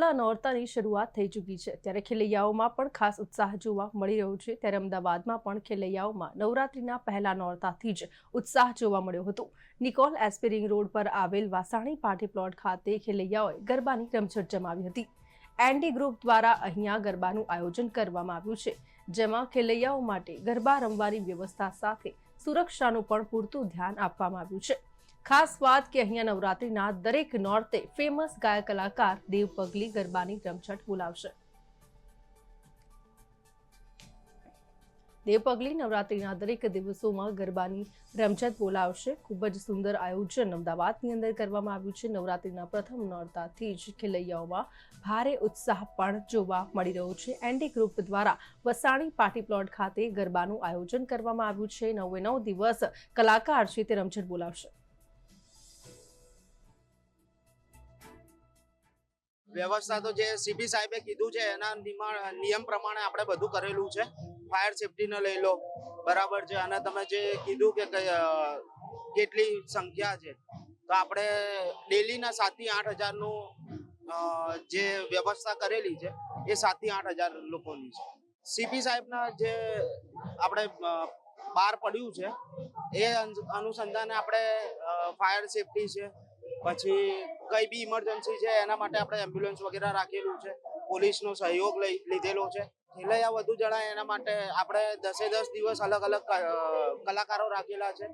પહેલા નોરતાની શરૂઆત થઈ ચૂકી છે ત્યારે ખેલૈયાઓમાં પણ ખાસ ઉત્સાહ જોવા મળી રહ્યો છે। ત્યારે અમદાવાદમાં પણ ખેલૈયાઓમાં નવરાત્રીના પહેલા નોરતાથી જ ઉત્સાહ જોવા મળ્યો હતો। નિકોલ એસ્પિરિંગ રોડ પર આવેલ વાસાણી પાર્ટી પ્લોટ ખાતે ખેલૈયાઓએ ગરબાની રમઝટ જમાવી હતી। એન્ડી ગ્રુપ દ્વારા અહીંયા ગરબાનું આયોજન કરવામાં આવ્યું છે, જેમાં ખેલૈયાઓ માટે ગરબા રમવાની વ્યવસ્થા સાથે સુરક્ષાનું પણ પૂરતું ધ્યાન આપવામાં આવ્યું છે। ખાસ વાત કે અહીંયા નવરાત્રીના દરેક નોરતે ફેમસ ગાયક કલાકાર દેવ પગલી ગરબાની રમઝટ બોલાવશે। દેવ પગલી નવરાત્રીના દરેક દિવસોમાં ગરબાની રમઝટ બોલાવશે। ખૂબ જ સુંદર આયોજન અમદાવાદની અંદર કરવામાં આવ્યું છે। નવરાત્રીના પ્રથમ નોરતાથી જ ખેલૈયાઓમાં ભારે ઉત્સાહ પણ જોવા મળી રહ્યો છે। એન્ડી ગ્રુપ દ્વારા વસાણી પાર્ટી પ્લોટ ખાતે ગરબાનું આયોજન કરવામાં આવ્યું છે। 9 દિવસ કલાકાર છે તે રમઝટ બોલાવશે। व्यवस्था तो जे सीपी साहेबे कीधुं छे एना नियम प्रमाणे आपणे बधुं करेलुं छे। फायर सेफ्टी ने लई लो बराबर छे अने तमे जे कीधुं के કેટલી સંખ્યા છે તો આપણે ડેલી ના 7 થી 8 હજાર નું જે વ્યવસ્થા કરેલી છે એ 7 થી 8 હજાર લોકોની છે। સીપી સાહેબના જે આપણે બહાર પડ્યું છે એ અનુસંધાને આપણે ફાયર સેફટી છે, પછી કઈ બી ઇમરજન્સી છે એના માટે આપણે એમ્બ્યુલન્સ વગેરે રાખેલું છે, પોલીસનો સહયોગ લીધેલો છે। ખેલૈયા વધુ જણાય એના માટે આપણે 10 દિવસ અલગ અલગ કલાકારો રાખેલા છે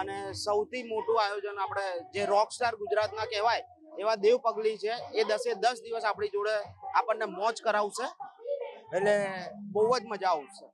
અને સૌથી મોટું આયોજન આપણે જે રોકસ્ટાર ગુજરાતના કહેવાય એવા દેવ પગલી છે એ 10 દિવસ આપણી જોડે આપણને મોજ કરાવશે, એટલે બહુ જ મજા આવશે।